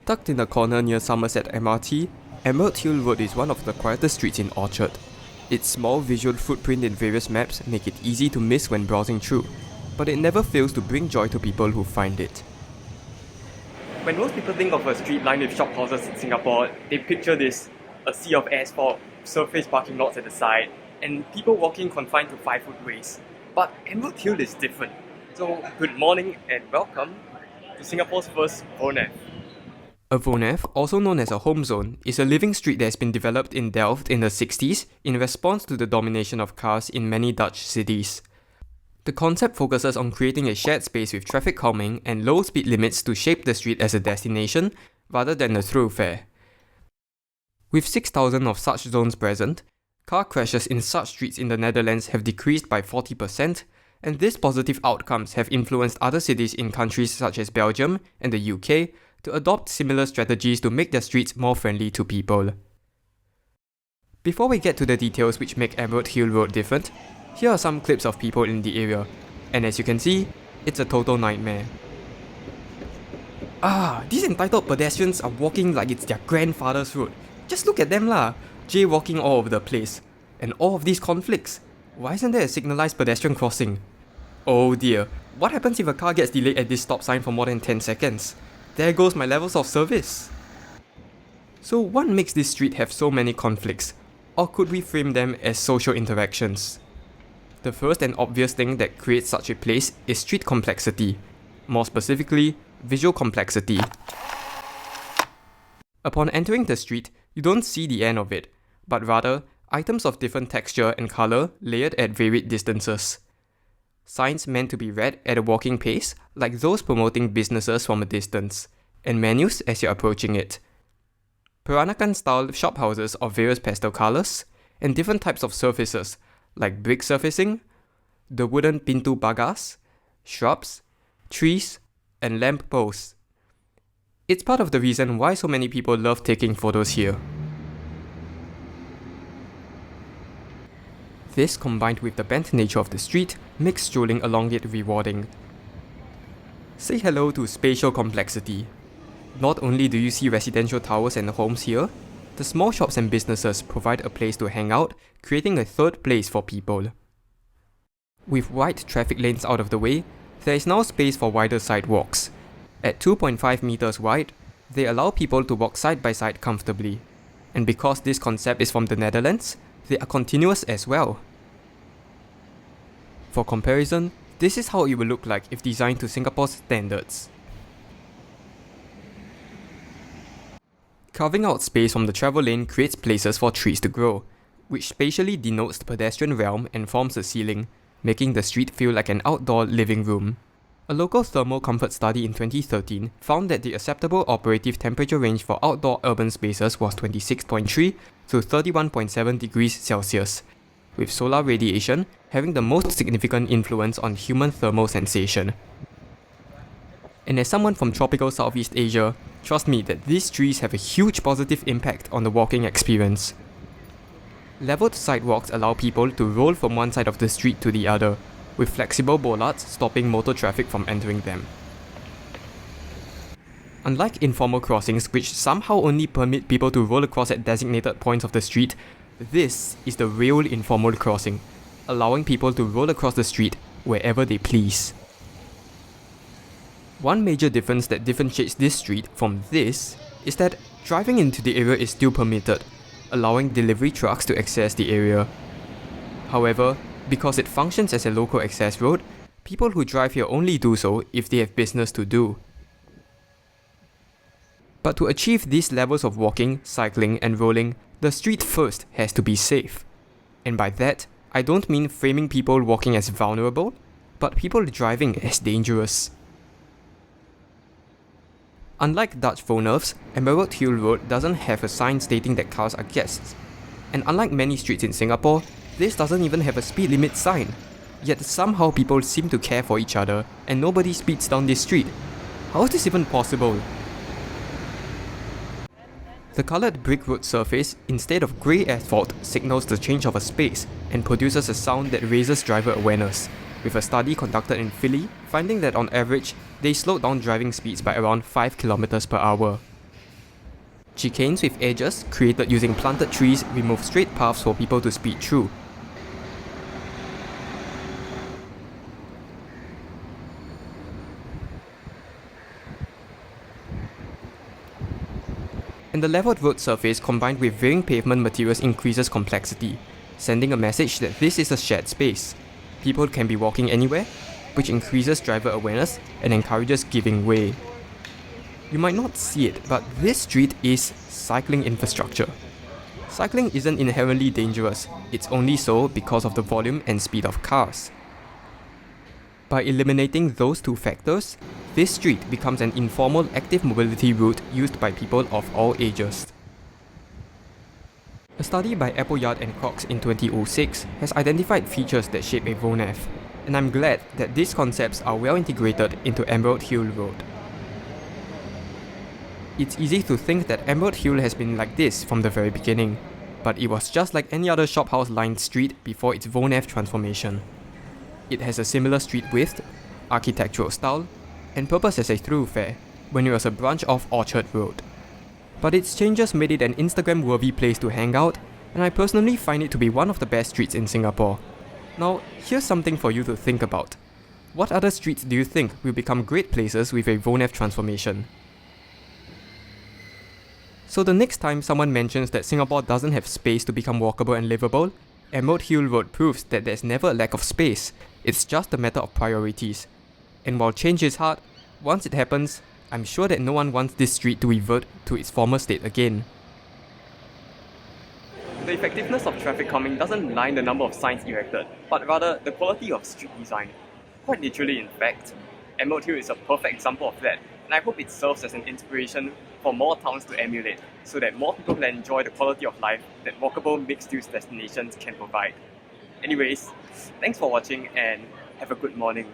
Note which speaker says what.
Speaker 1: Tucked in a corner near Somerset MRT, Emerald Hill Road is one of the quietest streets in Orchard. Its small visual footprint in various maps make it easy to miss when browsing through, but it never fails to bring joy to people who find it. When most people think of a street lined with shophouses in Singapore, they picture this, a sea of asphalt, surface parking lots at the side, and people walking confined to 5-foot ways. But Emerald Hill is different. So, good morning and welcome to Singapore's first VONAV. A VONAV, also known as a home zone, is a living street that has been developed in Delft in the 60s in response to the domination of cars in many Dutch cities. The concept focuses on creating a shared space with traffic calming and low speed limits to shape the street as a destination rather than a thoroughfare. With 6,000 of such zones present, car crashes in such streets in the Netherlands have decreased by 40%, and these positive outcomes have influenced other cities in countries such as Belgium and the UK to adopt similar strategies to make their streets more friendly to people. Before we get to the details which make Emerald Hill Road different, here are some clips of people in the area, and as you can see, it's a total nightmare. These entitled pedestrians are walking like it's their grandfather's road. Just look at them lah, jaywalking all over the place. And all of these conflicts. Why isn't there a signalised pedestrian crossing? Oh dear, what happens if a car gets delayed at this stop sign for more than 10 seconds? There goes my levels of service. So what makes this street have so many conflicts? Or could we frame them as social interactions? The first and obvious thing that creates such a place is street complexity. More specifically, visual complexity. Upon entering the street, you don't see the end of it, but rather, items of different texture and colour layered at varied distances. Signs meant to be read at a walking pace, like those promoting businesses from a distance, and menus as you're approaching it. Peranakan-style shophouses of various pastel colours, and different types of surfaces, like brick surfacing, the wooden pintu pagas, shrubs, trees, and lamp posts. It's part of the reason why so many people love taking photos here. This, combined with the bent nature of the street, makes strolling along it rewarding. Say hello to spatial complexity. Not only do you see residential towers and homes here, the small shops and businesses provide a place to hang out, creating a third place for people. With wide traffic lanes out of the way, there is now space for wider sidewalks. At 2.5 meters wide, they allow people to walk side by side comfortably. And because this concept is from the Netherlands, they are continuous as well. For comparison, this is how it will look like if designed to Singapore's standards. Carving out space from the travel lane creates places for trees to grow, which spatially denotes the pedestrian realm and forms a ceiling, making the street feel like an outdoor living room. A local thermal comfort study in 2013 found that the acceptable operative temperature range for outdoor urban spaces was 26.3 to 31.7 degrees Celsius, with solar radiation having the most significant influence on human thermal sensation. And as someone from tropical Southeast Asia, trust me that these trees have a huge positive impact on the walking experience. Leveled sidewalks allow people to roll from one side of the street to the other, with flexible bollards stopping motor traffic from entering them. Unlike informal crossings which somehow only permit people to roll across at designated points of the street, this is the real informal crossing, allowing people to roll across the street wherever they please. One major difference that differentiates this street from this is that driving into the area is still permitted, allowing delivery trucks to access the area. However, because it functions as a local access road, people who drive here only do so if they have business to do. But to achieve these levels of walking, cycling, and rolling, the street first has to be safe. And by that, I don't mean framing people walking as vulnerable, but people driving as dangerous. Unlike Dutch VONAVs, Emerald Hill Road doesn't have a sign stating that cars are guests. And unlike many streets in Singapore, this doesn't even have a speed limit sign. Yet somehow people seem to care for each other and nobody speeds down this street. How is this even possible? The coloured brick road surface, instead of grey asphalt, signals the change of a space and produces a sound that raises driver awareness, with a study conducted in Philly finding that on average, they slowed down driving speeds by around 5 km per hour. Chicanes with edges, created using planted trees, remove straight paths for people to speed through. And the leveled road surface combined with varying pavement materials increases complexity, sending a message that this is a shared space. People can be walking anywhere, which increases driver awareness and encourages giving way. You might not see it, but this street is cycling infrastructure. Cycling isn't inherently dangerous, it's only so because of the volume and speed of cars. By eliminating those two factors, this street becomes an informal active mobility route used by people of all ages. A study by Appleyard and Cox in 2006 has identified features that shape a VONAF, and I'm glad that these concepts are well integrated into Emerald Hill Road. It's easy to think that Emerald Hill has been like this from the very beginning, but it was just like any other shophouse-lined street before its VONAF transformation. It has a similar street width, architectural style, and purpose as a thoroughfare when it was a branch of Orchard Road. But its changes made it an Instagram-worthy place to hang out, and I personally find it to be one of the best streets in Singapore. Now, here's something for you to think about. What other streets do you think will become great places with a VONAF transformation? So the next time someone mentions that Singapore doesn't have space to become walkable and livable, Emerald Hill Road proves that there's never a lack of space, it's just a matter of priorities. And while change is hard, once it happens, I'm sure that no one wants this street to revert to its former state again. The effectiveness of traffic calming doesn't lie in the number of signs erected, but rather the quality of street design. Quite literally, in fact, Emerald Hill is a perfect example of that, and I hope it serves as an inspiration for more towns to emulate, so that more people can enjoy the quality of life that walkable mixed-use destinations can provide. Anyways, thanks for watching and have a good morning.